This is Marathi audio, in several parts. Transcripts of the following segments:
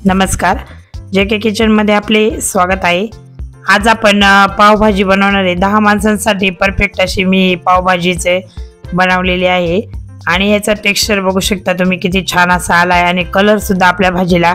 नमस्कार, JK किचनमध्ये आपले स्वागत आहे। आज आपण पावभाजी बनवणार आहे। 10 माणसांसाठी परफेक्ट अशी मी पावभाजीचे बनवलेली आहे आणि याचा टेक्स्चर बघू शकता तुम्ही किती छान असा आला आहे आणि कलर सुद्धा आपल्या भाजीला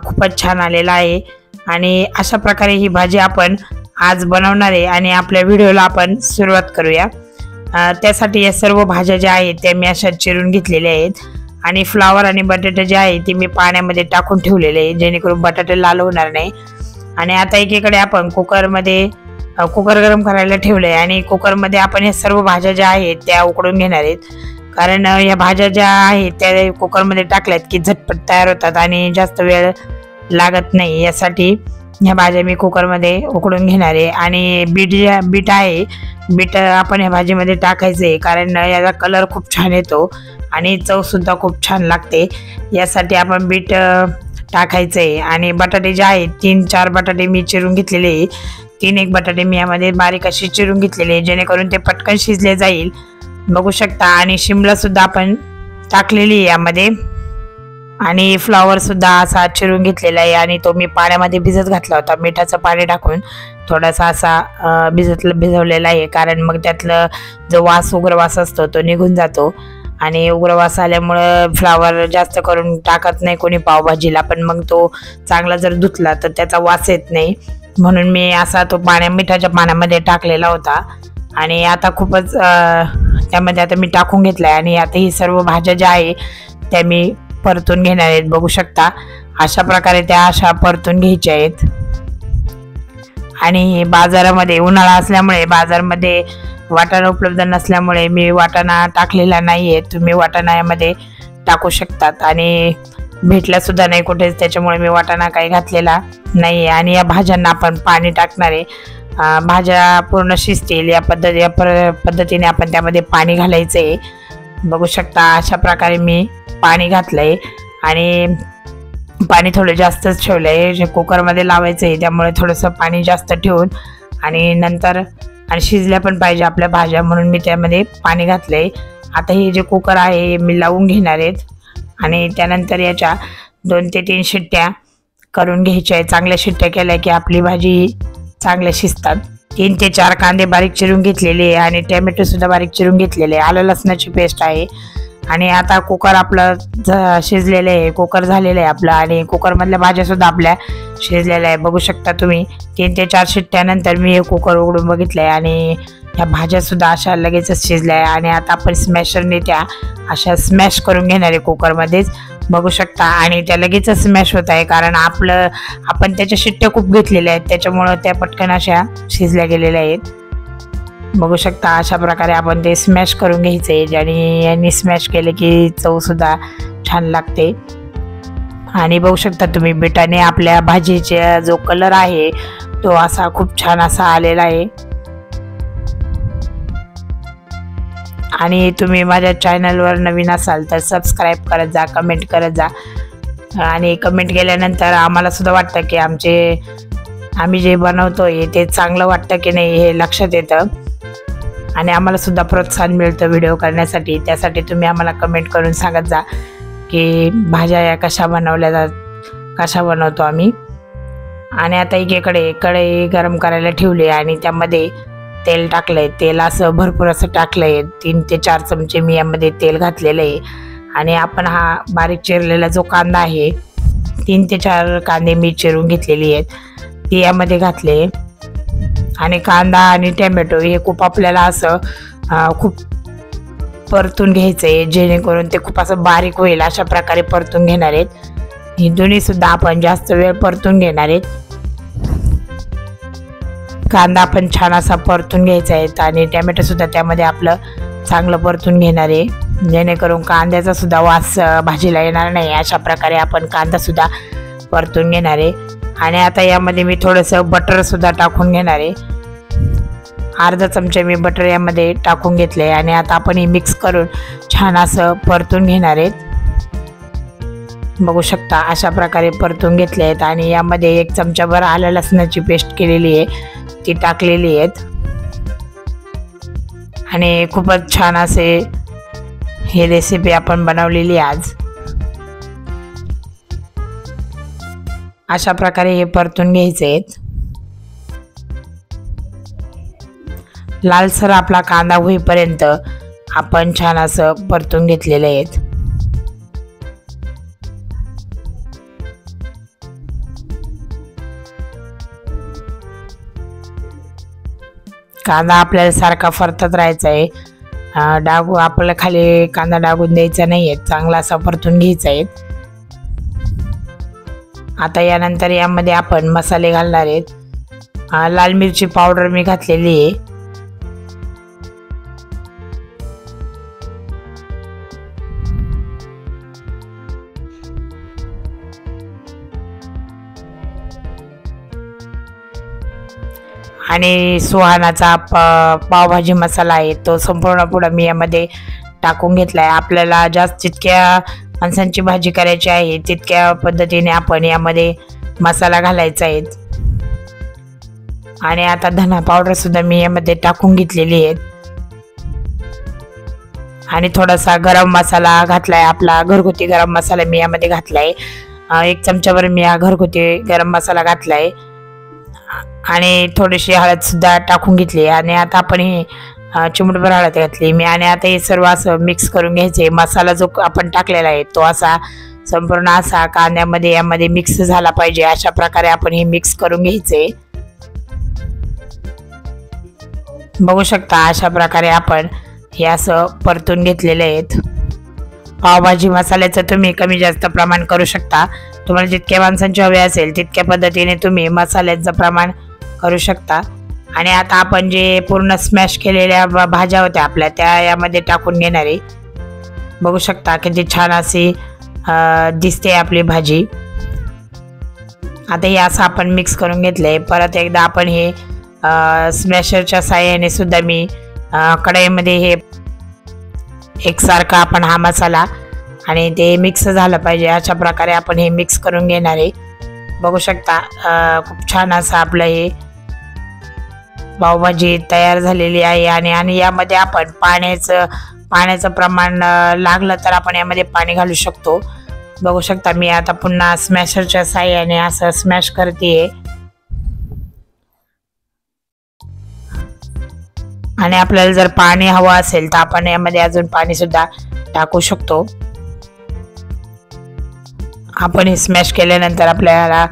खूपच छान आलेला आहे। आणि अशा प्रकारे ही भाजी आपण आज बनवणार आहे आणि आपल्या व्हिडिओला आपण सुरुवात करूया। त्यासाठी या सर्व भाज्या ज्या आहेत त्या मी अशा चिरून घेतलेल्या आहेत आणि फ्लावर आणि बटाटे जे आहे ते मी पाण्यामध्ये टाकून ठेवलेले आहे जेणेकरून बटाटे लाल होणार नाही। आणि आता एकीकडे आपण कुकर गरम करायला ठेवले आणि कुकर मध्ये आपण हे सर्व भाज्या ज्या आहेत त्या उकडून घेणार आहेत, कारण या भाज्या ज्या आहेत त्या कुकर मध्ये टाकल्यात की झटपट तयार होतात आणि जास्त वेळ लागत नाही। यासाठी ह्या भाज्या मी कुकर मध्ये उकडून घेणार आहे। आणि बीट आपण ह्या भाजीमध्ये टाकायचे कारण याचा कलर खूप छान येतो आणि चव सुद्धा खूप छान लागते। यासाठी आपण बीट टाकायचे। आणि बटाटे जे आहेत 3-4 बटाटे मी चिरून घेतलेले आहे। 3-1 बटाटे मी यामध्ये बारीक अशी चिरून घेतलेले जेणेकरून ते पटकन शिजले जाईल, बघू शकता। आणि शिमला सुद्धा आपण टाकलेली यामध्ये आणि फ्लावर सुद्धा असा चिरून घेतलेला आहे आणि तो मी पाण्यामध्ये भिजत घातला होता, मिठाचं पाणी टाकून थोडासा असा भिजवलेला आहे, कारण मग त्यातलं जो उग्र वास असतो तो निघून जातो। आणि उग्र वास आल्यामुळे फ्लावर जास्त करून टाकत नाही कोणी पावभाजीला, पण मग तो चांगला जर धुतला तर त्याचा वास येत नाही, म्हणून मी असा तो मिठाच्या पाण्यामध्ये टाकलेला होता। आणि आता खूपच त्यामध्ये आता मी टाकून घेतलाय आणि आता ही सर्व भाज्या ज्या आहे त्या मी परतून घेणार आहेत, बघू शकता। अशा प्रकारे त्या अशा परतून घ्यायच्या आहेत। आणि बाजारामध्ये उन्हाळा असल्यामुळे बाजारामध्ये वाटाणा उपलब्ध नसल्यामुळे मी वाटाणा टाकलेला नाहीये, तुम्ही वाटाणा यामध्ये टाकू शकतात। आणि भेटला सुद्धा नाही कुठेच, त्याच्यामुळे मी वाटाणा काही घातलेला नाहीये। आणि या भाज्यांना आपण पाणी टाकणार आहे, भाज्या पूर्ण शिजतील या पद्धतीने आपण त्यामध्ये पाणी घालायचंय, बघू शकता। अशा प्रकारे मी पाणी घातलंय आणि पाणी थोडं जास्तच ठेवलंय, कुकरमध्ये लावायचं आहे त्यामुळे थोडंसं पाणी जास्त ठेवून आणि नंतर शिजल्या पण पाहिजे आपल्या भाज्या, म्हणून मी त्यामध्ये पाणी घातलंय। आता हे जे कुकर आहे मी लावून घेणार आहेत आणि त्यानंतर याच्या 2 ते 3 शिट्ट्या करून घ्यायच्या आहेत। चांगल्या शिट्ट्या केल्या की आपली भाजी चांगल्या शिजतात। 3 ते 4 कांदे बारीक चिरून घेतलेले आणि टोमॅटो सुद्धा बारीक चिरून घेतलेले, आलं लसणाची पेस्ट आहे। आणि आता कुकर आपलं शिजलेलं आहे, कुकर झालेलं आहे आपलं आणि कुकरमधल्या भाज्या सुद्धा आपल्या शिजलेल्या आहे, बघू शकता तुम्ही। 3 ते 4 शिट्ट्यानंतर मी हे कुकर उघडून बघितलंय आणि ह्या भाज्या सुद्धा अशा लगेचच शिजल्या आहे। आणि आता आपण स्मॅशरने त्या अशा स्मॅश करून घेणार आहे कुकरमध्येच, बघू शकता। आणि त्या लगेचच स्मॅश होत आहे कारण आपण त्याच्या शिट्ट्या खूप घेतलेल्या आहेत, त्याच्यामुळं त्या पटकन अशा शिजल्या गेलेल्या आहेत, बघू शकता। अशा प्रकारे आपण ते स्मॅश करून घ्यायचे आणि यांनी स्मॅश केले की चव सुद्धा छान लागते। आणि बघू शकता तुम्ही बीटाने आपल्या भाजीचा जो कलर आहे तो असा खूप छान असा आलेला आहे। आणि तुम्ही माझ्या चॅनलवर नवीन असाल तर सबस्क्राईब करत जा, कमेंट करत जा। आणि कमेंट केल्यानंतर आम्हाला सुद्धा वाटतं की आम्ही जे बनवतोय ते चांगलं वाटतं की नाही हे लक्षात येतं आणि आम्हाला सुद्धा प्रोत्साहन मिळतं व्हिडिओ करण्यासाठी। त्यासाठी तुम्ही आम्हाला कमेंट करून सांगत जा की भाज्या या कशा बनवतो आम्ही। आणि आता एकीकडे कढई गरम करायला ठेवली आणि त्यामध्ये तेल टाकलंय, तेल असं भरपूर असं टाकलंय, 3 ते 4 चमचे मी यामध्ये तेल घातलेलं आहे। आणि आपण हा बारीक चिरलेला जो कांदा आहे 3 ते 4 कांदे मी चिरून घेतलेली आहेत ती यामध्ये घातले। आणि कांदा आणि टोमॅटो हे खूप आपल्याला असं खूप परतून घ्यायचंय जेणेकरून ते खूप असं बारीक होईल, अशा प्रकारे परतून घेणार आहेत। ही दोन्ही सुद्धा आपण जास्त वेळ परतून घेणार आहेत। कांदा आपण छान असा परतून घ्यायचा आहे आणि टोमॅटो सुद्धा त्यामध्ये आपलं चांगलं परतून घेणार आहे जेणेकरून कांद्याचा सुद्धा वास भाजीला येणार नाही, अशा प्रकारे आपण कांदा सुद्धा परतून घेणार आहे। आणि आता यामध्ये मी थोडंसं बटर सुद्धा टाकून घेणार आहे, अर्धा चमचा मी बटर यामध्ये टाकून घेतले। आणि आता आपण हे मिक्स करून छान असं परतून घेणार आहेत, बघू शकता। अशा प्रकारे परतून घेतले आहेत आणि यामध्ये 1 चमचाभर आलं लसणाची पेस्ट केलेली आहे ती टाकलेली आहेत। आणि खूपच छान असे ही रेसिपी आपण बनवलेली आज। अशा प्रकारे हे परतून घ्यायचे आहेत। लालसर आपला कांदा होईपर्यंत आपण छान असं परतून घेतलेले आहेत। कांदा आपल्याला सारखा परतत राहायचा आहे, डागू आपल्याला खाली कांदा डागून द्यायचा नाही आहे, चांगला असा परतून घ्यायचा आहे। आता यानंतर यामध्ये आपण मसाले घालणार आहेत। लाल मिरची पावडर मी घातलेली आहे, आणि सुहानाचा पावभाजी मसाला आहे तो संपूर्ण पुढे मी यामध्ये टाकून घेतलाय। आपल्याला जितक्या माणसांची भाजी करायची आहे तितक्या पद्धतीने आपण यामध्ये मसाला घालायचा आहे। आणि आता धना पावडर सुद्धा मी यामध्ये टाकून घेतलेली आहे, आणि थोडासा गरम मसाला घातलाय, आपला घरगुती गरम मसाला मी यामध्ये घातलाय। 1 चमचाभर मी हा घरगुती गरम मसाला घातलाय, आणि थोडीशी हळद सुद्धा टाकून घेतली, आणि आता आपण ही चिमूटभर हळद घातली मी, आणि आता हे सर्व असं मिक्स करून घ्यायचे। मसाला जो आपण टाकलेला आहे तो असा संपूर्ण असा कांद्यामध्ये यामध्ये मिक्स झाला पाहिजे, अशा प्रकारे आपण हे मिक्स करून घ्यायचे। बघू शकता अशा प्रकारे आपण हे असं परतून घेतलेले आहेत। पावभाजी मसाल्याचं तुम्ही कमी जास्त प्रमाण करू शकता, तुम्हाला जितक्या माणसांची हवे असेल तितक्या पद्धतीने तुम्ही मसाल्याचं प्रमाण करू शकता। आणि आता आपण जे पूर्ण स्मॅश केलेल्या भाज्या होत्या आपल्या त्या यामध्ये टाकून घेणार आहे। बघू शकता किती छान अशी दिसते आपली भाजी। आता हे असं आपण मिक्स करून घेतलंय। परत एकदा आपण हे स्मॅशरच्या साहाय्याने सुद्धा मी कढईमध्ये हे एकसारखा आपण हा मसाला आणि ते मिक्स झालं पाहिजे अशा प्रकारे आपण हे मिक्स करून घेणार आहे। बघू शकता खूप छान असं आपलं हे पावभाजी तयार झालेली आहे। आणि यामध्ये आपण पाण्याचं प्रमाण लागलं तर आपण यामध्ये पाणी घालू शकतो। बघू शकता मी आता पुन्हा स्मॅशरच्या साहाय्याने असं स्मॅश करते, आणि आपल्याला जर पाणी हवं असेल तर आपण यामध्ये अजून पाणी सुद्धा टाकू शकतो। आपण हे स्मॅश केल्यानंतर आपल्याला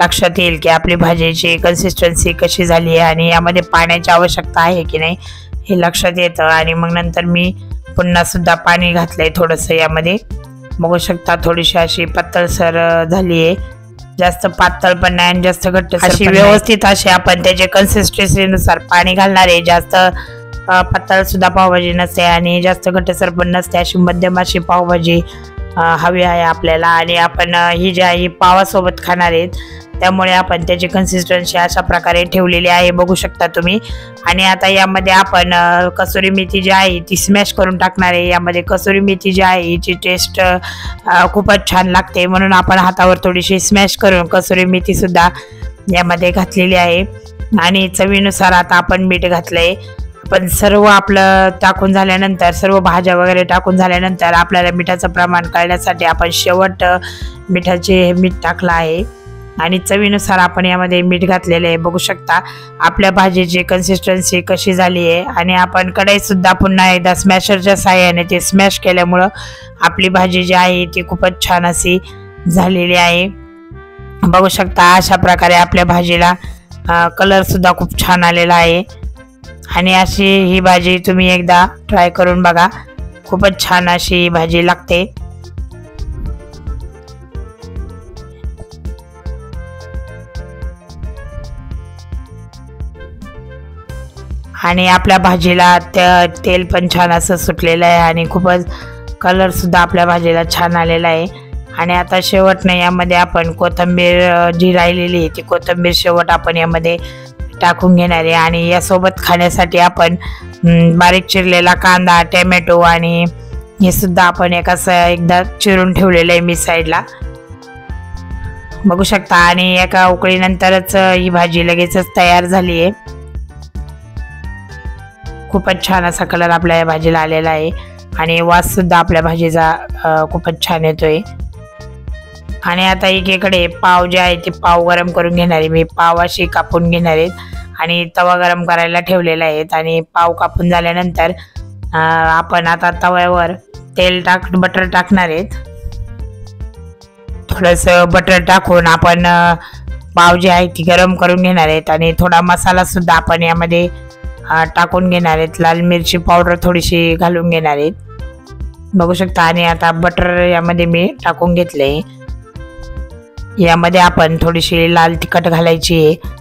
लक्षात येईल की आपली भाजीची कन्सिस्टन्सी कशी झाली आहे आणि यामध्ये पाण्याची आवश्यकता आहे की नाही हे लक्षात येतं। आणि मग नंतर मी पुन्हा सुद्धा पाणी घातलंय थोडंसं यामध्ये। बघू शकता थोडीशी अशी पातळसर झाली आहे, जास्त पातळ पण नाही आणि जास्त घट्ट अशी व्यवस्थित अशी आपण त्याच्या कन्सिस्टन्सीनुसार पाणी घालणार आहे। जास्त पातळ सुद्धा पावभाजी नसते आणि जास्त घट्टसर पण नसते, अशी मध्यम अशी पावभाजी हवी आहे आपल्याला। आणि आपण ही जी आहे पावासोबत खाणार आहेत त्यामुळे आपण त्याची कन्सिस्टन्सी अशा प्रकारे ठेवलेली आहे, बघू शकता तुम्ही। आणि आता यामध्ये आपण कसुरी मेथी जी आहे ती स्मॅश करून टाकणार आहे। यामध्ये कसुरी मेथी जी आहे हिची टेस्ट खूपच छान लागते, म्हणून आपण हातावर थोडीशी स्मॅश करून कसुरी मेथी सुद्धा यामध्ये घातलेली आहे। आणि चवीनुसार आता आपण मीठ घातलंय। पण सर्व आपलं टाकून झाल्यानंतर, सर्व भाज्या वगैरे टाकून झाल्यानंतर आपल्याला मिठाचं प्रमाण कळण्यासाठी आपण शेवट मीठ टाकलं आहे, आणि चवीनुसार आपण यामध्ये मीठ घातलेले आहे। बघू शकता आपल्या भाजीची कन्सिस्टन्सी कशी झाली आहे। आणि आपण कढई सुद्धा पुन्हा एकदा स्मॅशरच्या साहाय्याने ते स्मॅश केल्यामुळं आपली भाजी जी आहे ती खूपच छान अशी झालेली आहे। बघू शकता अशा प्रकारे आपल्या भाजीला कलर सुद्धा खूप छान आलेला आहे। आणि अशी ही भाजी तुम्ही एकदा ट्राय करून बघा, खूपच छान अशी ही भाजी लागते। आणि आपल्या भाजीला तेल पण छान असं सुटलेलं आहे आणि खूपच कलर सुद्धा आपल्या भाजीला छान आलेला आहे। आणि आता शेवटने यामध्ये आपण कोथिंबीर जी राहिलेली आहे ती कोथिंबीर शेवट आपण यामध्ये टाकून घेणार आहे। आणि यासोबत खाण्यासाठी आपण बारीक चिरलेला कांदा, टोमॅटो आणि हे सुद्धा आपण एकदा चिरून ठेवलेलं आहे मी साईडला, बघू शकता। आणि एका उकळीनंतरच ही भाजी लगेचच तयार झाली आहे। खूपच छान असा कलर आपल्या या भाजीला आलेला आहे आणि वास सुद्धा आपल्या भाजीचा खूपच छान येतोय। आणि आता एकीकडे पाव जे आहे ते पाव गरम करून घेणार आहे. मी पाव अशी कापून घेणार आहेत आणि तवा गरम करायला ठेवलेला आहे. आणि पाव कापून झाल्यानंतर आपण आता तव्यावर बटर टाकणार आहेत. थोडंसं बटर टाकून आपण पाव जे आहे ती गरम करून घेणार आहेत. आणि थोडा मसाला सुद्धा आपण यामध्ये टाकून घेणार आहेत. लाल मिरची पावडर थोडीशी घालून घेणार आहेत, बघू शकता. आणि आता बटर यामध्ये मी टाकून घेतले. यामध्ये आपण थोडीशी लाल तिखट घालायची आहे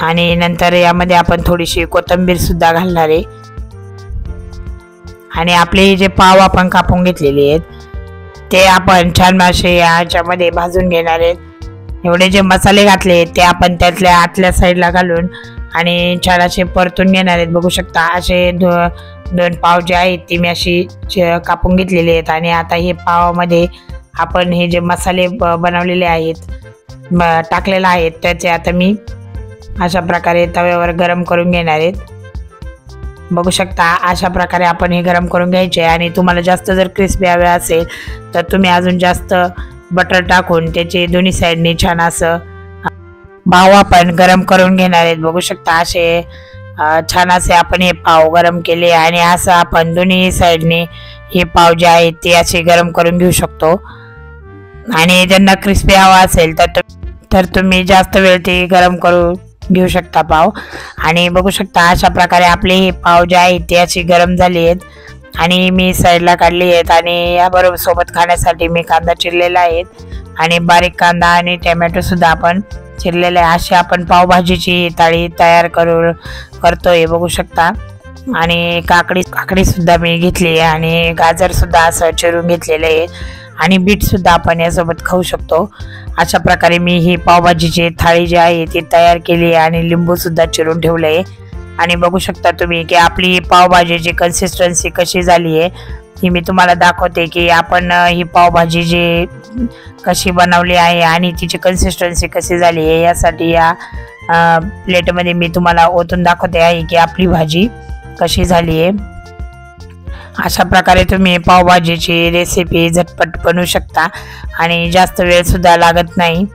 आणि नंतर यामध्ये आपण थोडीशी कोथिंबीर सुद्धा घालणार आहे. आणि आपले जे पाव आपण कापून घेतलेले आहेत ते आपण छान असे याच्यामध्ये भाजून घेणार आहेत. एवढे जे मसाले घातले ते आपण त्यातल्या आतल्या साईडला घालून आणि छान असे परतून घेणार आहेत. बघू शकता असे दोन पाव जे आहेत ते मी अशी कापून घेतलेले आहेत. आणि आता हे पावामध्ये आपण हे जे मसाले बनवलेले आहेत टाकलेले आहेत त्याचे आता मी अशा प्रकारे तव्यावर गरम करून घेणार आहेत. बघू शकता अशा प्रकारे आपण हे गरम करून घ्यायचे. आणि तुम्हाला जास्त जर क्रिस्पी हवे असेल तर तुम्ही अजून जास्त बटर टाकून त्याचे दोन्ही साईडनी छान असं पाव आपण गरम करून घेणार आहेत. बघू शकता असे छान असे आपण हे पाव गरम केले. आणि असं आपण दोन्ही साईडने हे पाव जे आहेत ते असे गरम करून घेऊ शकतो. आणि ज्यांना क्रिस्पी हवा असेल तर तुम्ही जास्त वेळ ते गरम करून घेऊ शकता पाव. आणि बघू शकता अशा प्रकारे आपले हे पाव जे आहेत ते असे गरम झाले आहेत आणि मी साईडला काढले आहेत. आणि याबरोबर सोबत खाण्यासाठी मी कांदा चिरलेला आहे आणि बारीक कांदा आणि टोमॅटो सुद्धा आपण चिरलेला आहे. अशी आपण पावभाजीची थाळी तयार करतोय, बघू शकता. आणि काकडी सुद्धा मी घेतली आहे आणि गाजर सुद्धा असं चिरून घेतलेलं आहे आणि बीट सुद्धा आपण यासोबत खाऊ शकतो. अशा प्रकारे मी ही पावभाजीची थाळी जी आहे ती तयार केली आहे आणि लिंबू सुद्धा चिरून ठेवले आहे. आणि बघू शकता तुम्ही की आपली पावभाजीची कन्सिस्टन्सी कशी झाली आहे ही मी तुम्हाला दाखवते की आपण ही पावभाजी जी कशी बनवली आहे आणि तिची कन्सिस्टन्सी कशी झाली आहे. यासाठी या प्लेटमध्ये मी तुम्हाला ओतून दाखवते आहे की आपली भाजी कशी झाली आहे. अशा प्रकारे तुम्ही पावभाजीची रेसिपी झटपट बनवू शकता आणि जास्त वेळ सुद्धा लागत नाही.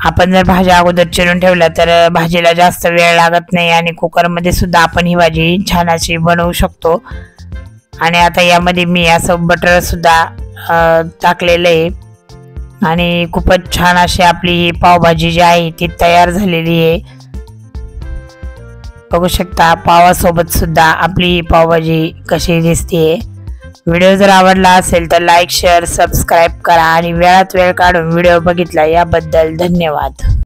आपण जर भाज्या अगोदर चिरून ठेवल्या तर भाजीला जास्त वेळ लागत नाही आणि कुकरमध्ये सुद्धा आपण ही भाजी छान अशी बनवू शकतो. आणि आता यामध्ये मी असं बटर सुद्धा टाकलेलं आहे आणि खूपच छान अशी आपली ही पावभाजी जी आहे ती तयार झालेली आहे. बघू शकता पावासोबत सुद्धा आपली पावभाजी कशी दिसते. व्हिडिओ जर आवडला असेल तर लाईक शेअर सबस्क्राईब करा आणि वेळात वेळ काढून व्हिडिओ बघितला याबद्दल धन्यवाद.